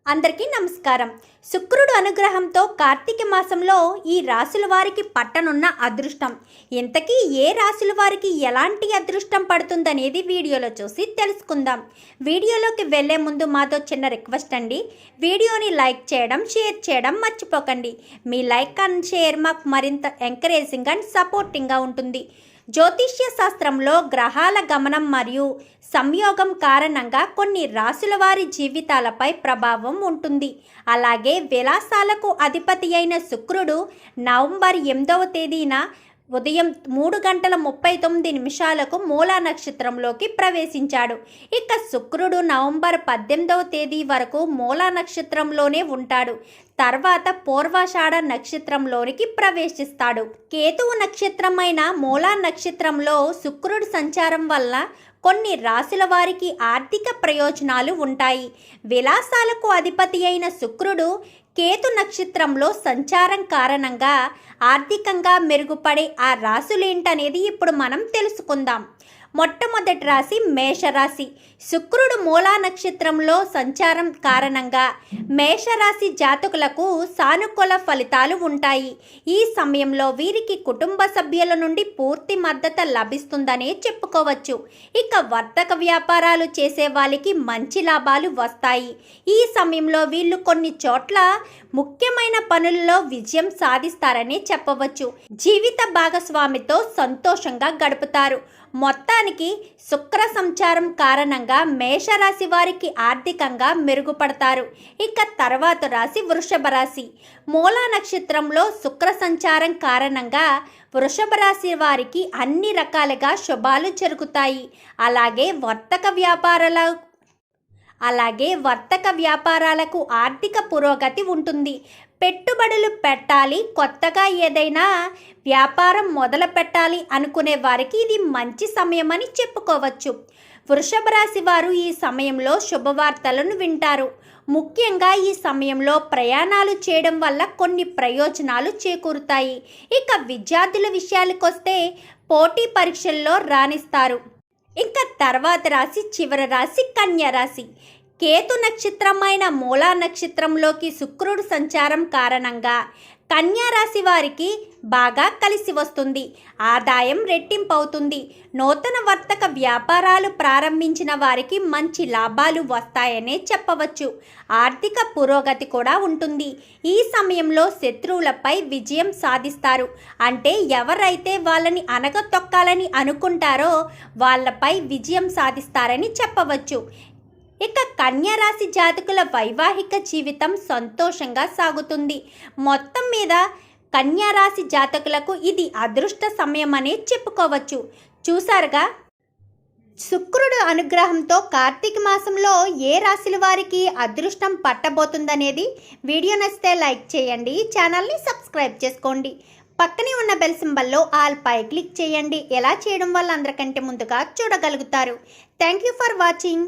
అందరికీ నమస్కారం. శుక్రుడు అనుగ్రహంతో కార్తీక మాసంలో ఈ రాశుల వారికి పట్టనున్న అదృష్టం, ఇంతకీ ఏ రాశుల వారికి ఎలాంటి అదృష్టం పడుతుందనేది వీడియోలో చూసి తెలుసుకుందాం. వీడియోలోకి వెళ్లే ముందు మాతో చిన్న రిక్వెస్ట్ అండి, వీడియోని లైక్ చేయడం, షేర్ చేయడం మర్చిపోకండి. మీ లైక్ అండ్ షేర్ మాకు మరింత ఎంకరేజింగ్ అండ్ సపోర్టింగ్గా ఉంటుంది. జ్యోతిష్య శాస్త్రంలో గ్రహాల గమనం మరియు సంయోగం కారణంగా కొన్ని రాశుల వారి జీవితాలపై ప్రభావం ఉంటుంది. అలాగే విలాసాలకు అధిపతి అయిన శుక్రుడు నవంబర్ 8వ తేదీన ఉదయం 3:39 మూలా నక్షత్రంలోకి ప్రవేశించాడు. ఇక శుక్రుడు నవంబర్ 18వ తేదీ వరకు మూలా నక్షత్రంలోనే ఉంటాడు. తర్వాత పూర్వాషాఢ నక్షత్రంలోనికి ప్రవేశిస్తాడు. కేతువు నక్షత్రమైన మూలా నక్షత్రంలో శుక్రుడు సంచారం వల్ల కొన్ని రాశుల వారికి ఆర్థిక ప్రయోజనాలు ఉంటాయి. విలాసాలకు అధిపతి అయిన శుక్రుడు కేతు నక్షత్రంలో సంచారం కారణంగా ఆర్థికంగా మెరుగుపడే ఆ రాశులేంటనేది ఇప్పుడు మనం తెలుసుకుందాం. మొట్టమొదటి రాశి మేషరాశి. శుక్రుడు మూలా నక్షత్రంలో సంచారం కారణంగా మేషరాశి జాతకులకు సానుకూల ఫలితాలు ఉంటాయి. ఈ సమయంలో వీరికి కుటుంబ సభ్యుల నుండి పూర్తి మద్దతు లభిస్తుందనే చెప్పుకోవచ్చు. ఇక వర్తక వ్యాపారాలు చేసే వాళ్ళకి మంచి లాభాలు వస్తాయి. ఈ సమయంలో వీళ్ళు కొన్ని చోట్ల ముఖ్యమైన పనుల్లో విజయం సాధిస్తారని చెప్పవచ్చు. జీవిత భాగస్వామితో సంతోషంగా గడుపుతారు. మొత్తానికి శుక్ర సంచారం కారణంగా మేషరాశి వారికి ఆర్థికంగా మెరుగుపడతారు. ఇక తర్వాత రాశి వృషభ రాశి. మూలా నక్షత్రంలో శుక్ర సంచారం కారణంగా వృషభ రాశి వారికి అన్ని రకాలుగా శుభాలు జరుగుతాయి. అలాగే వర్తక వ్యాపారాలకు ఆర్థిక పురోగతి ఉంటుంది. పెట్టుబడులు పెట్టాలి, కొత్తగా ఏదైనా వ్యాపారం మొదలు పెట్టాలి అనుకునే వారికి ఇది మంచి సమయం అని చెప్పుకోవచ్చు. వృషభ రాశి వారు ఈ సమయంలో శుభవార్తలను వింటారు. ముఖ్యంగా ఈ సమయంలో ప్రయాణాలు చేయడం వల్ల కొన్ని ప్రయోజనాలు చేకూరుతాయి. ఇక విద్యార్థుల విషయాలకొస్తే పోటీ పరీక్షల్లో రాణిస్తారు. ఇంకా తర్వాత రాశి చివరి రాశి కన్యా రాశి. కేతు నక్షత్రమైన మూలా నక్షత్రంలోకి శుక్రుడు సంచారం కారణంగా కన్యా రాశి వారికి బాగా కలిసి వస్తుంది. ఆదాయం రెట్టింపవుతుంది. నూతన వర్తక వ్యాపారాలు ప్రారంభించిన వారికి మంచి లాభాలు వస్తాయనే చెప్పవచ్చు. ఆర్థిక పురోగతి కూడా ఉంటుంది. ఈ సమయంలో శత్రువులపై విజయం సాధిస్తారు. అంటే ఎవరైతే వాళ్ళని అణగతొక్కాలని అనుకుంటారో వాళ్ళపై విజయం సాధిస్తారని చెప్పవచ్చు. ఇక కన్యా రాశి జాతకుల వైవాహిక జీవితం సంతోషంగా సాగుతుంది. మొత్తం మీద కన్యా రాశి జాతకులకు ఇది అదృష్ట సమయం అనే చెప్పుకోవచ్చు. చూసారుగా, శుక్రుడు అనుగ్రహంతో కార్తీక మాసంలో ఏ రాశుల వారికి అదృష్టం పట్టబోతుందనేది. వీడియో నచ్చితే లైక్ చేయండి, ఛానల్ని సబ్స్క్రైబ్ చేసుకోండి. పక్కనే ఉన్న బెల్ సింబల్లో ఆల్ పై క్లిక్ చేయండి. ఎలా చేయడం వల్ల అందరికంటే ముందుగా చూడగలుగుతారు. Thank you for watching.